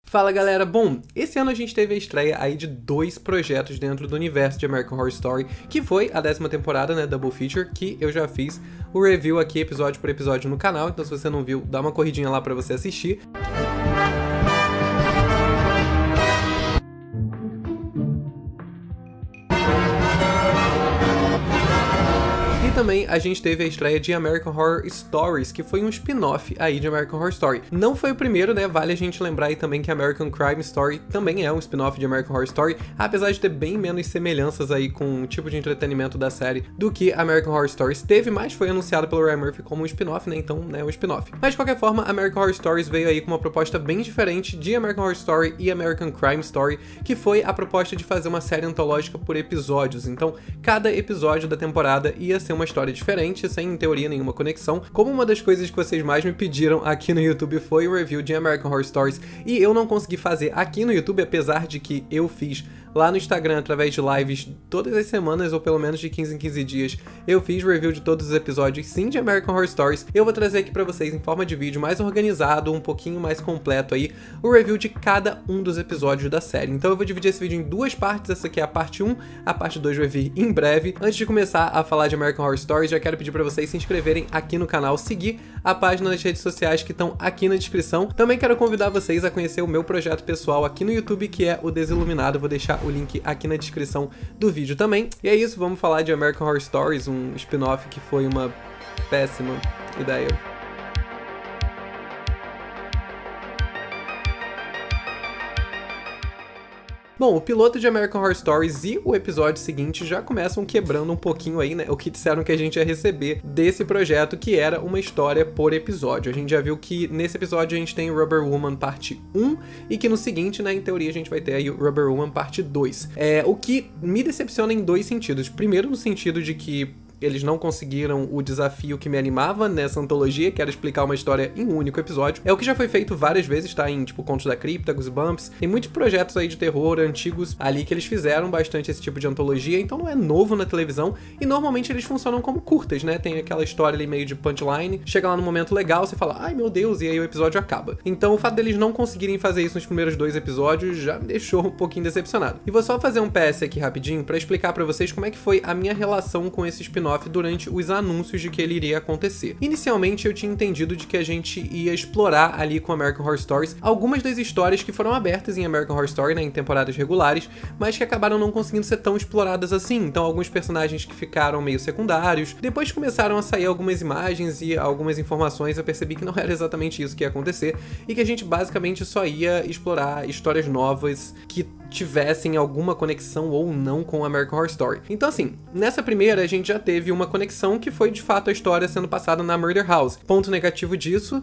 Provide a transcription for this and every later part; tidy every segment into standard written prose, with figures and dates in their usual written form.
Fala galera, bom, esse ano a gente teve a estreia aí de 2 projetos dentro do universo de American Horror Story, que foi a 10ª temporada, né, Double Feature, que eu já fiz o review aqui episódio por episódio no canal, então se você não viu, dá uma corridinha lá pra você assistir. Também a gente teve a estreia de American Horror Stories, que foi um spin-off aí de American Horror Story. Não foi o primeiro, né? Vale a gente lembrar aí também que American Crime Story também é um spin-off de American Horror Story, apesar de ter bem menos semelhanças aí com o tipo de entretenimento da série do que American Horror Stories teve, mas foi anunciado pelo Ryan Murphy como um spin-off, né? Então, né, um spin-off. Mas de qualquer forma, American Horror Stories veio aí com uma proposta bem diferente de American Horror Story e American Crime Story, que foi a proposta de fazer uma série antológica por episódios. Então, cada episódio da temporada ia ser uma história diferente, sem em teoria nenhuma conexão. Como uma das coisas que vocês mais me pediram aqui no YouTube foi o review de American Horror Stories, e eu não consegui fazer aqui no YouTube, apesar de que eu fiz lá no Instagram através de lives todas as semanas, ou pelo menos de 15 em 15 dias, eu fiz review de todos os episódios, sim, de American Horror Stories. Eu vou trazer aqui pra vocês em forma de vídeo mais organizado, um pouquinho mais completo aí, o review de cada um dos episódios da série. Então eu vou dividir esse vídeo em 2 partes, essa aqui é a parte 1, a parte 2 vai vir em breve. Antes de começar a falar de American Horror Stories, já quero pedir pra vocês se inscreverem aqui no canal, seguir a página nas redes sociais que estão aqui na descrição. Também quero convidar vocês a conhecer o meu projeto pessoal aqui no YouTube, que é o Desiluminado. Vou deixar o link aqui na descrição do vídeo também. E é isso, vamos falar de American Horror Stories, um spin-off que foi uma péssima ideia. Bom, o piloto de American Horror Stories e o episódio seguinte já começam quebrando um pouquinho aí, né, o que disseram que a gente ia receber desse projeto, que era uma história por episódio. A gente já viu que nesse episódio a gente tem Rubber Woman parte 1 e que no seguinte, né, em teoria a gente vai ter aí o Rubber Woman parte 2. O que me decepciona em 2 sentidos. Primeiro, no sentido de que eles não conseguiram o desafio que me animava nessa antologia, que era explicar uma história em um único episódio. É o que já foi feito várias vezes, tá? Em, tipo, Contos da Cripta, Goosebumps. Tem muitos projetos aí de terror antigos ali que eles fizeram bastante esse tipo de antologia, então não é novo na televisão, e normalmente eles funcionam como curtas, né? Tem aquela história ali meio de punchline, chega lá no momento legal, você fala, ai meu Deus, e aí o episódio acaba. Então o fato deles não conseguirem fazer isso nos primeiros 2 episódios já me deixou um pouquinho decepcionado. E vou só fazer um PS aqui rapidinho pra explicar pra vocês como é que foi a minha relação com esse spin-off durante os anúncios de que ele iria acontecer. Inicialmente eu tinha entendido de que a gente ia explorar ali com American Horror Stories algumas das histórias que foram abertas em American Horror Story, né, em temporadas regulares, mas que acabaram não conseguindo ser tão exploradas assim. Então alguns personagens que ficaram meio secundários. Depois começaram a sair algumas imagens e algumas informações, eu percebi que não era exatamente isso que ia acontecer, e que a gente basicamente só ia explorar histórias novas que tivessem alguma conexão ou não com American Horror Story. Então assim, nessa primeira a gente já teve uma conexão que foi de fato a história sendo passada na Murder House. Ponto negativo disso,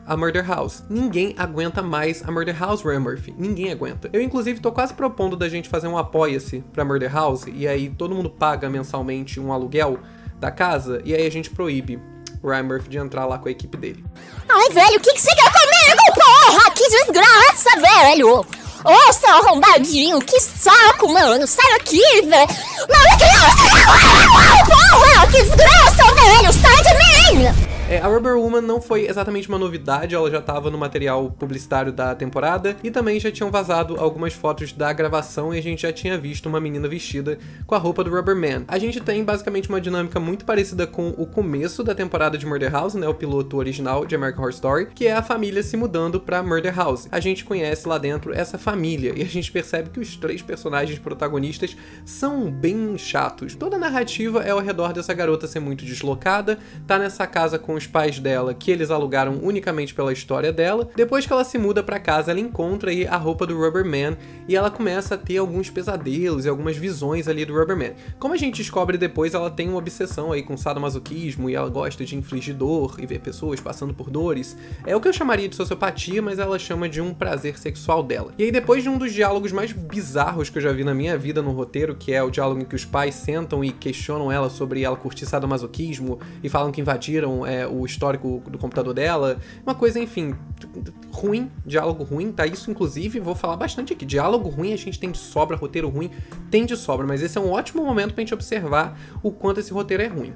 a Murder House. Ninguém aguenta mais a Murder House, Ryan Murphy. Ninguém aguenta. Eu, inclusive, tô quase propondo da gente fazer um apoia-se pra Murder House, e aí todo mundo paga mensalmente um aluguel da casa, e aí a gente proíbe o Ryan Murphy de entrar lá com a equipe dele. Ai, velho, o que você quer comigo, porra? Que desgraça, velho! Ô, seu arrombadinho, que saco, mano! Sai daqui, velho! Mano, que porra! Que desgraça, velho! Sai de mim! A Rubber Woman não foi exatamente uma novidade, ela já estava no material publicitário da temporada, e também já tinham vazado algumas fotos da gravação e a gente já tinha visto uma menina vestida com a roupa do Rubber Man. A gente tem basicamente uma dinâmica muito parecida com o começo da temporada de Murder House, né, o piloto original de American Horror Story, que é a família se mudando pra Murder House. A gente conhece lá dentro essa família e a gente percebe que os 3 personagens protagonistas são bem chatos. Toda a narrativa é ao redor dessa garota ser muito deslocada, tá nessa casa com os pais dela, que eles alugaram unicamente pela história dela. Depois que ela se muda pra casa, ela encontra aí a roupa do Rubber Man e ela começa a ter alguns pesadelos e algumas visões ali do Rubber Man. Como a gente descobre depois, ela tem uma obsessão aí com sadomasoquismo e ela gosta de infligir dor e ver pessoas passando por dores. É o que eu chamaria de sociopatia, mas ela chama de um prazer sexual dela. E aí depois de um dos diálogos mais bizarros que eu já vi na minha vida no roteiro, que é o diálogo em que os pais sentam e questionam ela sobre ela curtir sadomasoquismo e falam que invadiram o histórico do computador dela, uma coisa, enfim, ruim, diálogo ruim, tá? Isso, inclusive, vou falar bastante aqui. Diálogo ruim a gente tem de sobra, roteiro ruim tem de sobra, mas esse é um ótimo momento pra gente observar o quanto esse roteiro é ruim.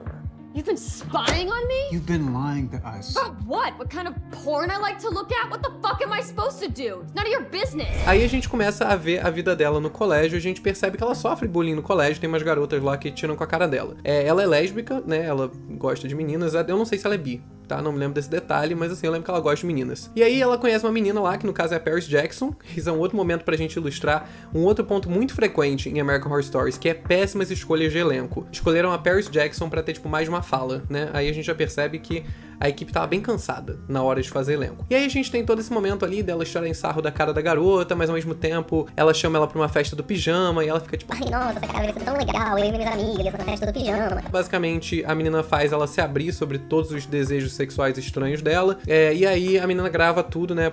You've been spying on me? You've been lying to us. About what? What kind of porn I like to look at? What the fuck am I supposed to do? It's none of your business. Aí a gente começa a ver a vida dela no colégio, a gente percebe que ela sofre bullying no colégio, tem umas garotas lá que tiram com a cara dela. Ela é lésbica, né, ela gosta de meninas, eu não sei se ela é bi, tá? Não me lembro desse detalhe, mas assim, eu lembro que ela gosta de meninas. E aí ela conhece uma menina lá, que no caso é a Paris Jackson. Isso é um outro momento pra gente ilustrar um outro ponto muito frequente em American Horror Stories, que é péssimas escolhas de elenco. Escolheram a Paris Jackson pra ter, tipo, mais de uma fala, né? Aí a gente já percebe que a equipe tava bem cansada na hora de fazer elenco. E aí a gente tem todo esse momento ali dela tirarem sarro da cara da garota, mas ao mesmo tempo ela chama ela pra uma festa do pijama e ela fica tipo, ai, nossa, essa cara vai ser tão legal, eu e minhas amigas, essa festa do pijama. Basicamente, a menina faz ela se abrir sobre todos os desejos sexuais estranhos dela, e aí a menina grava tudo, né,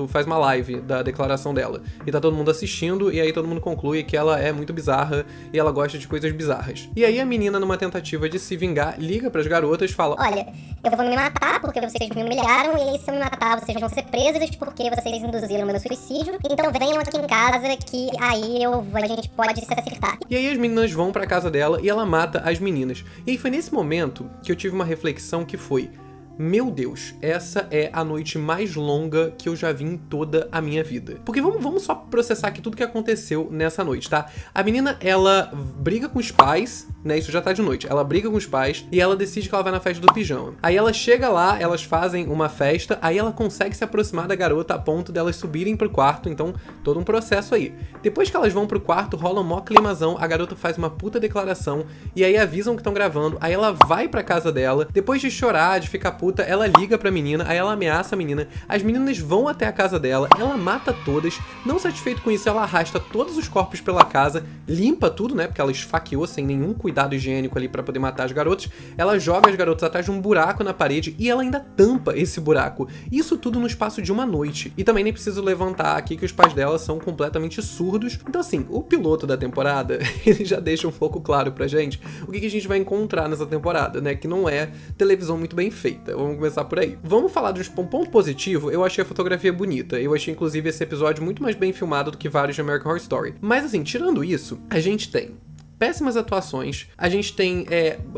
faz uma live da declaração dela. E tá todo mundo assistindo, e aí todo mundo conclui que ela é muito bizarra e ela gosta de coisas bizarras. E aí a menina, numa tentativa de se vingar, liga pras garotas e fala, olha, eu vou me matar porque vocês me humilharam, e aí se eu me matar, vocês vão ser presas porque vocês induziram meu suicídio, então venham aqui em casa que aí a gente pode se acertar. E aí as meninas vão pra casa dela e ela mata as meninas. E aí foi nesse momento que eu tive uma reflexão que foi, meu Deus, essa é a noite mais longa que eu já vi em toda a minha vida. Porque vamos só processar aqui tudo que aconteceu nessa noite, tá? A menina, ela briga com os pais, né? Isso já tá de noite. Ela briga com os pais e ela decide que ela vai na festa do pijama. Aí ela chega lá, elas fazem uma festa, aí ela consegue se aproximar da garota a ponto delas subirem pro quarto, então todo um processo aí. Depois que elas vão pro quarto, rola um mó climazão, a garota faz uma puta declaração e aí avisam que estão gravando, aí ela vai pra casa dela, depois de chorar, de ficar puta, ela liga pra menina, aí ela ameaça a menina, as meninas vão até a casa dela, ela mata todas, não satisfeito com isso, ela arrasta todos os corpos pela casa, limpa tudo, né, porque ela esfaqueou sem nenhum cuidado higiênico ali pra poder matar as garotas, ela joga as garotas atrás de um buraco na parede e ela ainda tampa esse buraco. Isso tudo no espaço de uma noite. E também nem preciso levantar aqui que os pais dela são completamente surdos. Então assim, o piloto da temporada, ele já deixa um pouco claro pra gente o que a gente vai encontrar nessa temporada, né, que não é televisão muito bem feita. Vamos começar por aí. Vamos falar de um ponto positivo. Eu achei a fotografia bonita. Eu achei, inclusive, esse episódio muito mais bem filmado do que vários de American Horror Story. Mas, assim, tirando isso, a gente tem péssimas atuações, a gente tem,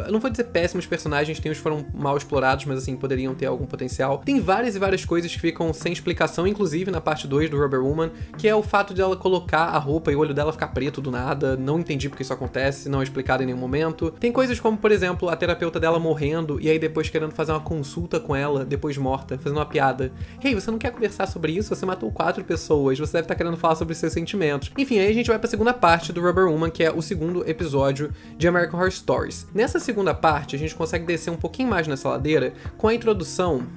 não vou dizer péssimos personagens, tem os que foram mal explorados, mas assim, poderiam ter algum potencial. Tem várias e várias coisas que ficam sem explicação, inclusive na parte 2 do Rubber Woman, que é o fato de ela colocar a roupa e o olho dela ficar preto do nada, não entendi porque isso acontece, não é explicado em nenhum momento. Tem coisas como, por exemplo, a terapeuta dela morrendo e aí depois querendo fazer uma consulta com ela, depois morta, fazendo uma piada. Hey, você não quer conversar sobre isso? Você matou 4 pessoas, você deve estar querendo falar sobre seus sentimentos. Enfim, aí a gente vai pra segunda parte do Rubber Woman, que é o segundo episódio de American Horror Stories. Nessa segunda parte, a gente consegue descer um pouquinho mais nessa ladeira com a introdução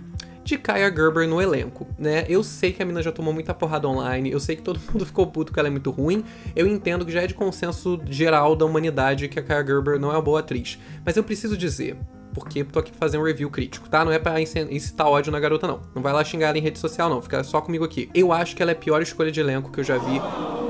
de Kaia Gerber no elenco, né? Eu sei que a mina já tomou muita porrada online, eu sei que todo mundo ficou puto que ela é muito ruim, eu entendo que já é de consenso geral da humanidade que a Kaia Gerber não é uma boa atriz, mas eu preciso dizer, porque tô aqui pra fazer um review crítico, tá? Não é pra incitar ódio na garota, não. Não vai lá xingar ela em rede social, não. Fica só comigo aqui. Eu acho que ela é a pior escolha de elenco que eu já vi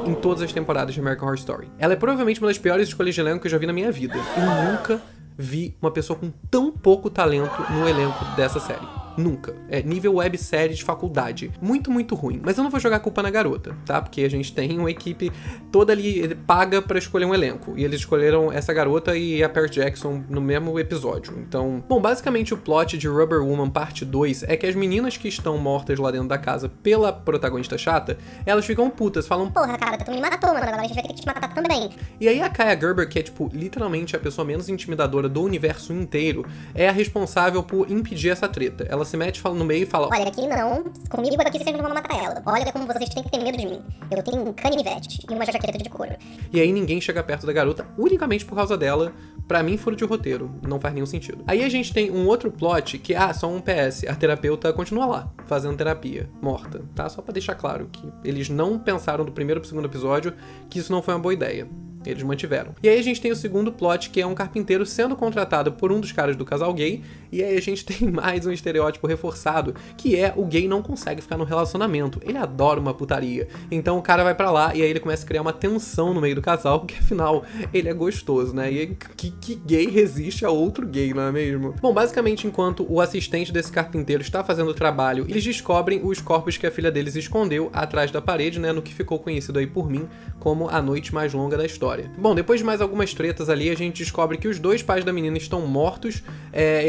em todas as temporadas de American Horror Story. Ela é provavelmente uma das piores escolhas de elenco que eu já vi na minha vida. Eu nunca vi uma pessoa com tão pouco talento no elenco dessa série. Nunca. É nível websérie de faculdade. Muito, muito ruim. Mas eu não vou jogar a culpa na garota, tá? Porque a gente tem uma equipe toda ali paga pra escolher um elenco. E eles escolheram essa garota e a Paris Jackson no mesmo episódio. Então, bom, basicamente o plot de Rubber Woman parte 2 é que as meninas que estão mortas lá dentro da casa pela protagonista chata, elas ficam putas, falam, porra, cara, tu me matou, mano, agora a gente vai ter que te matar também. E aí a Kaia Gerber, que é, tipo, literalmente a pessoa menos intimidadora do universo inteiro, é a responsável por impedir essa treta. Ela se mete no meio e fala, olha, aqui não, comigo aqui vocês não vão matar ela. Olha como vocês têm que ter medo de mim. Eu tenho um canivete e uma jaqueta de couro. E aí ninguém chega perto da garota unicamente por causa dela. Pra mim, furo de roteiro. Não faz nenhum sentido. Aí a gente tem um outro plot que, só um PS. A terapeuta continua lá, fazendo terapia, morta, tá? Só pra deixar claro que eles não pensaram do primeiro pro segundo episódio que isso não foi uma boa ideia. Eles mantiveram. E aí a gente tem o segundo plot, que é um carpinteiro sendo contratado por um dos caras do casal gay, E aí a gente tem mais um estereótipo reforçado, que é o gay não consegue ficar no relacionamento. Ele adora uma putaria. Então o cara vai pra lá e aí ele começa a criar uma tensão no meio do casal, porque afinal ele é gostoso, né? E aí, que gay resiste a outro gay, não é mesmo? Bom, basicamente enquanto o assistente desse carpinteiro está fazendo o trabalho, eles descobrem os corpos que a filha deles escondeu atrás da parede, né? No que ficou conhecido aí por mim como a noite mais longa da história. Bom, depois de mais algumas tretas ali, a gente descobre que os dois pais da menina estão mortos,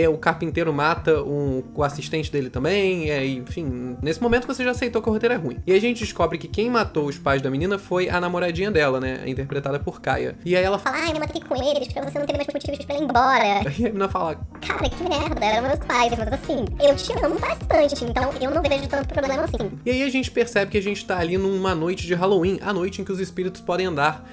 o carpinteiro mata o assistente dele também, enfim, nesse momento você já aceitou que o roteiro é ruim. E a gente descobre que quem matou os pais da menina foi a namoradinha dela, né, interpretada por Kaia. E aí ela fala, Ai, me matei com eles pra você não ter mais motivos pra ir embora. E a menina fala, Cara, que merda, eram meus pais, mas assim, eu te amo bastante, então eu não vejo tanto problema assim. E aí a gente percebe que a gente tá ali numa noite de Halloween, a noite em que os espíritos podem andar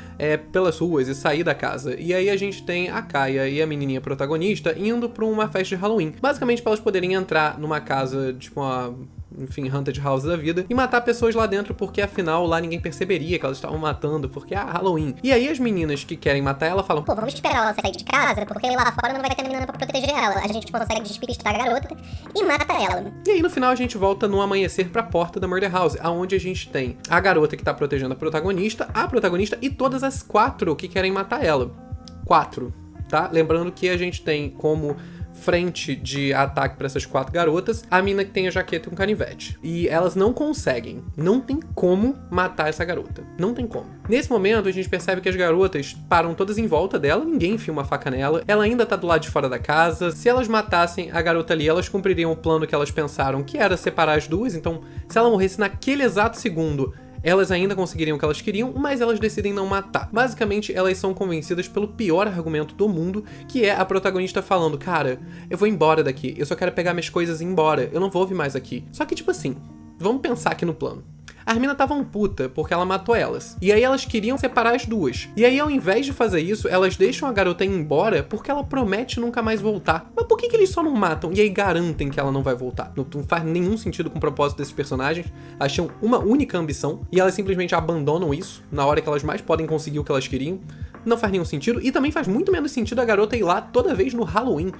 pelas ruas e sair da casa. E aí a gente tem a Kaia e a menininha protagonista indo pra uma festa de Halloween. Basicamente pra elas poderem entrar numa casa, tipo uma... enfim, Haunted House da vida, e matar pessoas lá dentro, porque afinal lá ninguém perceberia que elas estavam matando, porque Halloween. E aí as meninas que querem matar ela falam, Pô, vamos esperar ela sair de casa, porque lá fora não vai ter menina pra proteger ela. A gente consegue despistar a garota e mata ela. E aí no final a gente volta no amanhecer pra porta da Murder House, aonde a gente tem a garota que tá protegendo a protagonista e todas as 4 que querem matar ela. 4, tá? Lembrando que a gente tem como frente de ataque pra essas 4 garotas a mina que tem a jaqueta e um canivete. E elas não conseguem, não tem como matar essa garota. Não tem como. Nesse momento a gente percebe que as garotas param todas em volta dela, ninguém enfia uma faca nela, ela ainda tá do lado de fora da casa. Se elas matassem a garota ali, elas cumpririam o plano que elas pensaram, que era separar as duas. Então, se ela morresse naquele exato segundo, elas ainda conseguiriam o que elas queriam, mas elas decidem não matar. Basicamente, elas são convencidas pelo pior argumento do mundo, que é a protagonista falando, cara, eu vou embora daqui, eu só quero pegar minhas coisas e ir embora, eu não vou vir mais aqui. Só que, tipo assim, vamos pensar aqui no plano. As minas estavam puta porque ela matou elas. E aí elas queriam separar as duas. E aí ao invés de fazer isso, elas deixam a garota ir embora porque ela promete nunca mais voltar. Mas por que eles só não matam e aí garantem que ela não vai voltar? Não faz nenhum sentido com o propósito desses personagens. Elas tinham uma única ambição e elas simplesmente abandonam isso na hora que elas mais podem conseguir o que elas queriam. Não faz nenhum sentido. E também faz muito menos sentido a garota ir lá toda vez no Halloween.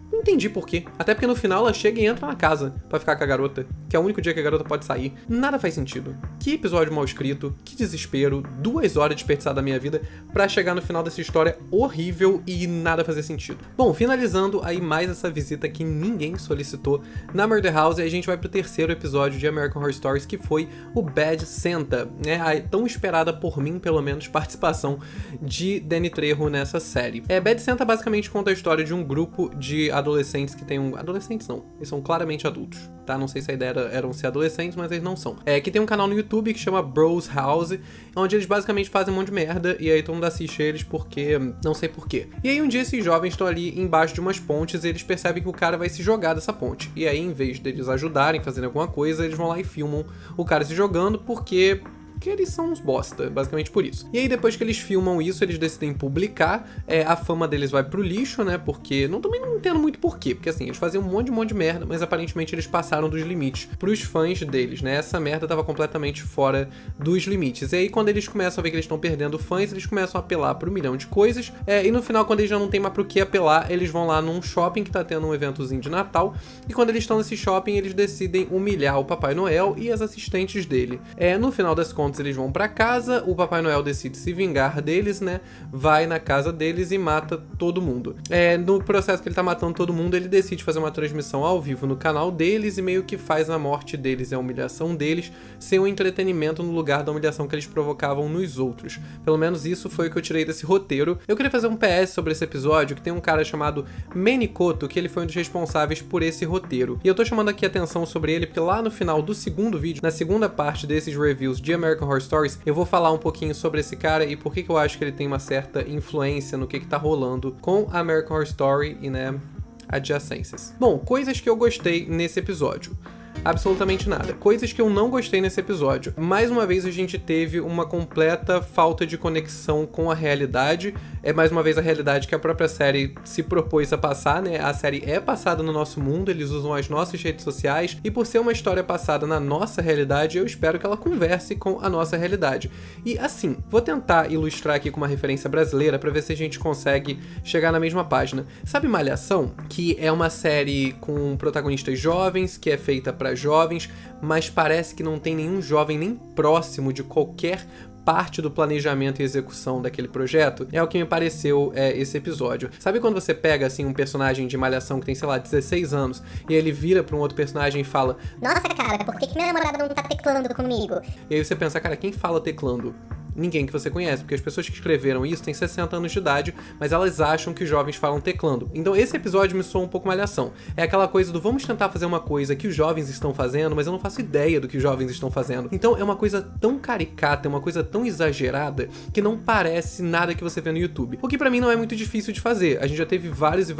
Não entendi por quê. Até porque no final ela chega e entra na casa pra ficar com a garota, que é o único dia que a garota pode sair. Nada faz sentido. Que episódio mal escrito, que desespero, 2 horas desperdiçadas da minha vida pra chegar no final dessa história horrível e nada fazer sentido. Bom, finalizando aí mais essa visita que ninguém solicitou na Murder House, a gente vai pro 3º episódio de American Horror Stories, que foi o Bad Santa, né? A tão esperada por mim, pelo menos, participação de Danny Trejo nessa série. Bad Santa basicamente conta a história de um grupo de adolescentes que tem adolescentes não, eles são claramente adultos, tá? Não sei se a ideia eram ser adolescentes, mas eles não são. Que tem um canal no YouTube que chama Bros House, onde eles basicamente fazem um monte de merda, e aí todo mundo assiste eles porque... não sei porquê. E aí um dia esses jovens estão ali embaixo de umas pontes e eles percebem que o cara vai se jogar dessa ponte. E aí, em vez deles ajudarem, fazendo alguma coisa, eles vão lá e filmam o cara se jogando, porque eles são uns bosta, basicamente por isso. E aí depois que eles filmam isso, eles decidem publicar, a fama deles vai pro lixo, né, porque, também não entendo muito porquê, porque assim, eles faziam um monte de merda, mas aparentemente eles passaram dos limites pros fãs deles, né, essa merda tava completamente fora dos limites. E aí quando eles começam a ver que eles estão perdendo fãs, eles começam a apelar pra 1 milhão de coisas, e no final, quando eles já não tem mais pro que apelar, eles vão lá num shopping que tá tendo um eventozinho de Natal, e quando eles estão nesse shopping, eles decidem humilhar o Papai Noel e as assistentes dele. No final das contas, eles vão pra casa, o Papai Noel decide se vingar deles, né? Vai na casa deles e mata todo mundo. No processo que ele tá matando todo mundo, ele decide fazer uma transmissão ao vivo no canal deles e meio que faz a morte deles e a humilhação deles ser um entretenimento no lugar da humilhação que eles provocavam nos outros. Pelo menos isso foi o que eu tirei desse roteiro. Eu queria fazer um PS sobre esse episódio, que tem um cara chamado Menikoto, que ele foi um dos responsáveis por esse roteiro. E eu tô chamando aqui a atenção sobre ele porque lá no final do 2º vídeo, na segunda parte desses reviews de American Horror Stories, eu vou falar um pouquinho sobre esse cara e por que eu acho que ele tem uma certa influência no que tá rolando com a American Horror Story e, né, adjacências. Bom, coisas que eu gostei nesse episódio. absolutamente nada. Coisas que eu não gostei nesse episódio. Mais uma vez a gente teve uma completa falta de conexão com a realidade. É mais uma vez a realidade que a própria série se propôs a passar, né? A série é passada no nosso mundo, eles usam as nossas redes sociais, e por ser uma história passada na nossa realidade, eu espero que ela converse com a nossa realidade. E assim, vou tentar ilustrar aqui com uma referência brasileira pra ver se a gente consegue chegar na mesma página. Sabe Malhação? Que é uma série com protagonistas jovens, que é feita pra jovens, mas parece que não tem nenhum jovem nem próximo de qualquer parte do planejamento e execução daquele projeto. É o que me pareceu esse episódio. Sabe quando você pega, assim, um personagem de Malhação que tem, sei lá, 16 anos, e ele vira pra um outro personagem e fala: nossa, cara, por que minha namorada não tá teclando comigo? E aí você pensa, cara, quem fala teclando? Ninguém que você conhece, porque as pessoas que escreveram isso têm 60 anos de idade, mas elas acham que os jovens falam teclando. Então esse episódio me soa um pouco Malhação. É aquela coisa do vamos tentar fazer uma coisa que os jovens estão fazendo, mas eu não faço ideia do que os jovens estão fazendo. Então é uma coisa tão caricata, é uma coisa tão exagerada, que não parece nada que você vê no YouTube. O que pra mim não é muito difícil de fazer. A gente já teve vários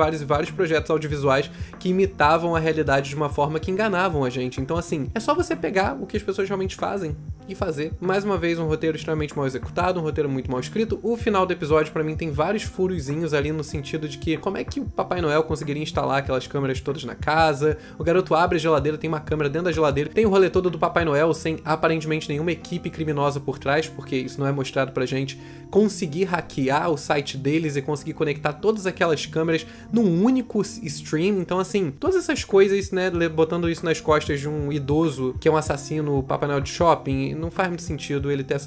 projetos audiovisuais que imitavam a realidade de uma forma que enganavam a gente. Então assim, é só você pegar o que as pessoas realmente fazem e fazer. Mais uma vez, um roteiro extremamente mal executado, um roteiro muito mal escrito. O final do episódio, pra mim, tem vários furozinhos ali no sentido de que como é que o Papai Noel conseguiria instalar aquelas câmeras todas na casa? O garoto abre a geladeira, tem uma câmera dentro da geladeira, tem o rolê todo do Papai Noel sem aparentemente nenhuma equipe criminosa por trás, porque isso não é mostrado pra gente, conseguir hackear o site deles e conseguir conectar todas aquelas câmeras num único stream. Então, assim, todas essas coisas, né, botando isso nas costas de um idoso que é um assassino Papai Noel de shopping, não faz muito sentido ele ter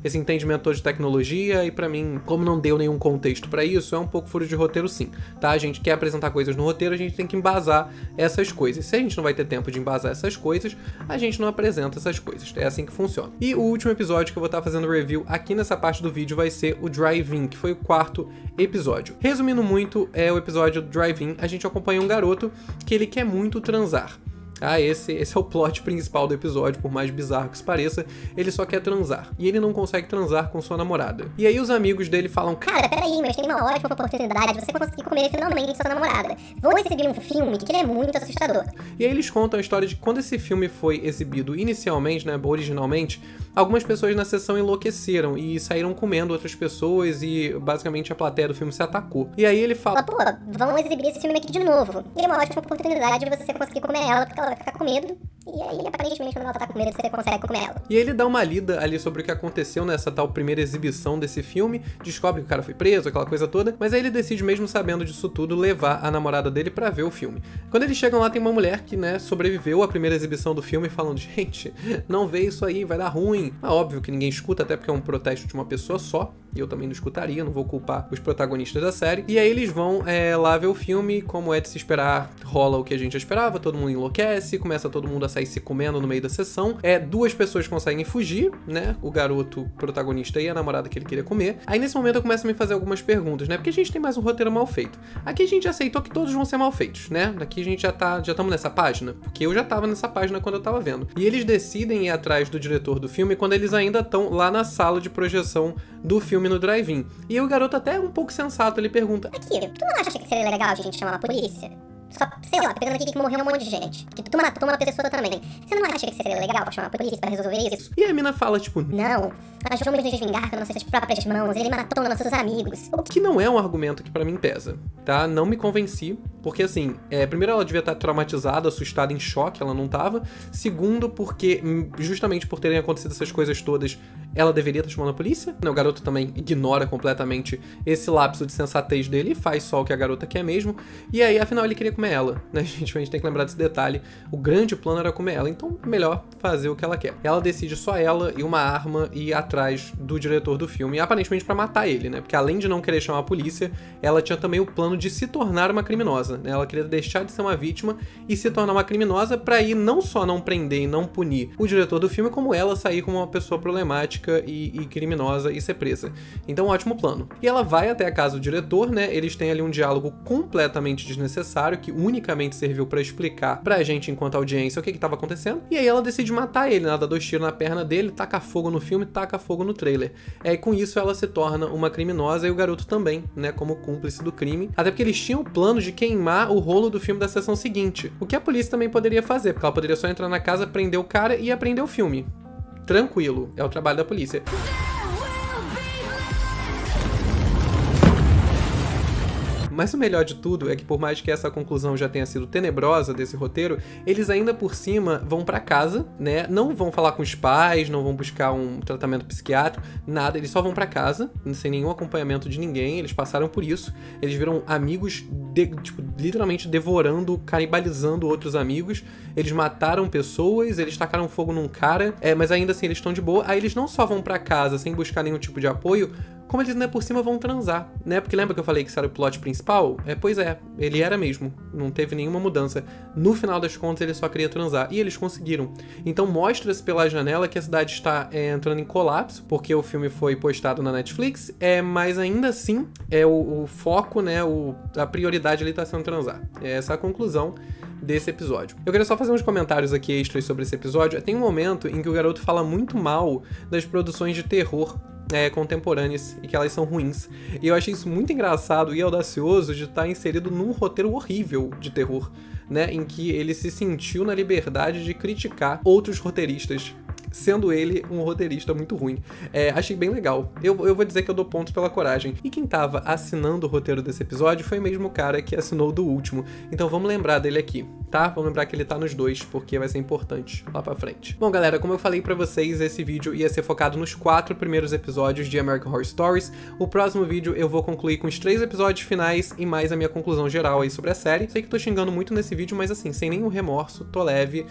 esse entendimento todo de tecnologia, e pra mim, como não deu nenhum contexto pra isso, é um pouco furo de roteiro sim, tá? A gente quer apresentar coisas no roteiro, a gente tem que embasar essas coisas. Se a gente não vai ter tempo de embasar essas coisas, a gente não apresenta essas coisas. É assim que funciona. E o último episódio que eu vou estar fazendo review aqui nessa parte do vídeo vai ser o Drive-In, que foi o 4º episódio. Resumindo muito, é o episódio do Drive-In, a gente acompanha um garoto que ele quer muito transar. Ah, esse é o plot principal do episódio, por mais bizarro que isso pareça, ele só quer transar. E ele não consegue transar com sua namorada. E aí os amigos dele falam: cara, peraí, mas tem uma ótima oportunidade de você conseguir comer finalmente sua namorada. Vamos exibir um filme que ele é muito assustador. E aí eles contam a história de quando esse filme foi exibido inicialmente, né, originalmente, algumas pessoas na sessão enlouqueceram e saíram comendo outras pessoas e basicamente a plateia do filme se atacou. E aí ele fala: pô, vamos exibir esse filme aqui de novo. E é uma ótima oportunidade de você conseguir comer ela, porque ela vai ficar com medo. E aí, aparentemente, quando ela tá com medo, você consegue comer ela. E ele dá uma lida ali sobre o que aconteceu nessa tal primeira exibição desse filme, descobre que o cara foi preso, aquela coisa toda, mas aí ele decide, mesmo sabendo disso tudo, levar a namorada dele pra ver o filme. Quando eles chegam lá, tem uma mulher que, né, sobreviveu à primeira exibição do filme, falando: gente, não vê isso aí, vai dar ruim. É óbvio que ninguém escuta, até porque é um protesto de uma pessoa só, e eu também não escutaria, não vou culpar os protagonistas da série. E aí eles vão lá ver o filme, como é de se esperar, rola o que a gente já esperava, todo mundo enlouquece, começa todo mundo a sair se comendo no meio da sessão. Duas pessoas conseguem fugir, né, o garoto protagonista e a namorada que ele queria comer. Aí nesse momento eu começo a me fazer algumas perguntas, né, porque a gente tem mais um roteiro mal feito. Aqui a gente aceitou que todos vão ser mal feitos, né, daqui a gente já estamos nessa página, porque eu já tava nessa página quando eu tava vendo. E eles decidem ir atrás do diretor do filme quando eles ainda estão lá na sala de projeção do filme no drive-in. E aí o garoto, até um pouco sensato, ele pergunta: aqui, tu não acha que seria legal a gente chamar a polícia? Só, sei lá, pegando aqui que morreu um monte de gente. Que tu matou uma pessoa também. Você não acha que seria legal chamar a polícia pra resolver isso? E a mina fala, tipo: não, nós vamos nos vingar com nossas próprias mãos. Ele matou nossos amigos. O que não é um argumento que pra mim pesa, tá? Não me convenci, porque assim, primeiro ela devia estar traumatizada, assustada, em choque, ela não tava. Segundo, porque justamente por terem acontecido essas coisas todas, ela deveria estar chamando a polícia. O garoto também ignora completamente esse lapso de sensatez dele e faz só o que a garota quer mesmo. E aí, afinal, ele queria comer ela, né, gente? A gente tem que lembrar desse detalhe. O grande plano era comer ela, então melhor fazer o que ela quer. Ela decide só ela e uma arma ir atrás do diretor do filme, aparentemente pra matar ele, né? Porque além de não querer chamar a polícia, ela tinha também o plano de se tornar uma criminosa, né? Ela queria deixar de ser uma vítima e se tornar uma criminosa pra ir não só não prender e não punir o diretor do filme, como ela sair como uma pessoa problemática e criminosa e ser presa. Então, um ótimo plano. E ela vai até a casa do diretor, né? Eles têm ali um diálogo completamente desnecessário, que unicamente serviu pra explicar pra gente, enquanto audiência, o que tava acontecendo. E aí ela decide matar ele, né? Dá 2 tiros na perna dele, taca fogo no filme, taca fogo no trailer. E com isso ela se torna uma criminosa e o garoto também, né? Como cúmplice do crime. Até porque eles tinham o plano de queimar queimar o rolo do filme da sessão seguinte. O que a polícia também poderia fazer, porque ela poderia só entrar na casa, prender o cara e aprender o filme. Tranquilo, é o trabalho da polícia. Mas o melhor de tudo é que, por mais que essa conclusão já tenha sido tenebrosa desse roteiro, eles ainda por cima vão pra casa, né? Não vão falar com os pais, não vão buscar um tratamento psiquiátrico, nada. Eles só vão pra casa, sem nenhum acompanhamento de ninguém. Eles passaram por isso. Eles viram amigos, tipo, literalmente devorando, canibalizando outros amigos. Eles mataram pessoas, eles tacaram fogo num cara, mas ainda assim eles estão de boa. Aí eles não só vão pra casa sem buscar nenhum tipo de apoio, como eles ainda por cima vão transar, né? Porque lembra que eu falei que isso era o plot principal? Pois é, ele era mesmo. Não teve nenhuma mudança. No final das contas, ele só queria transar. E eles conseguiram. Então mostra-se pela janela que a cidade está entrando em colapso, porque o filme foi postado na Netflix, mas ainda assim, o foco, né? A prioridade ali está sendo transar. Essa é a conclusão desse episódio. Eu queria só fazer uns comentários aqui extras sobre esse episódio. Tem um momento em que o garoto fala muito mal das produções de terror contemporâneas e que elas são ruins. E eu achei isso muito engraçado e audacioso de estar inserido num roteiro horrível de terror, né? Em que ele se sentiu na liberdade de criticar outros roteiristas, sendo ele um roteirista muito ruim. Achei bem legal. Eu vou dizer que eu dou pontos pela coragem. E quem tava assinando o roteiro desse episódio foi mesmo o cara que assinou do último. Então vamos lembrar dele aqui, tá? Vamos lembrar que ele tá nos dois, porque vai ser importante lá pra frente. Bom, galera, como eu falei pra vocês, esse vídeo ia ser focado nos 4 primeiros episódios de American Horror Stories. O próximo vídeo eu vou concluir com os 3 episódios finais e mais a minha conclusão geral aí sobre a série. Sei que tô xingando muito nesse vídeo, mas assim, sem nenhum remorso, tô leve.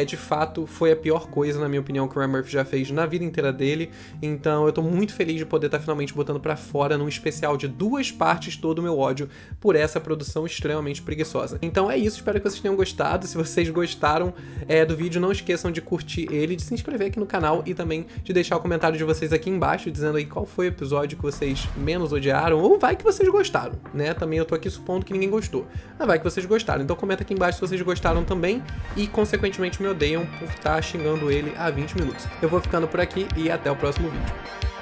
De fato, foi a pior coisa, na minha opinião, que o Ryan Murphy já fez na vida inteira dele. Então eu tô muito feliz de poder estar finalmente botando pra fora, num especial de 2 partes, todo o meu ódio por essa produção extremamente preguiçosa. Então é isso, espero que vocês tenham gostado. Se vocês gostaram do vídeo, não esqueçam de curtir ele, de se inscrever aqui no canal e também de deixar o comentário de vocês aqui embaixo, dizendo aí qual foi o episódio que vocês menos odiaram, ou vai que vocês gostaram, né? Também eu tô aqui supondo que ninguém gostou. Mas vai que vocês gostaram. Então comenta aqui embaixo se vocês gostaram também e, consequentemente, me odeiam por estar xingando ele há 20 minutos. Eu vou ficando por aqui e até o próximo vídeo.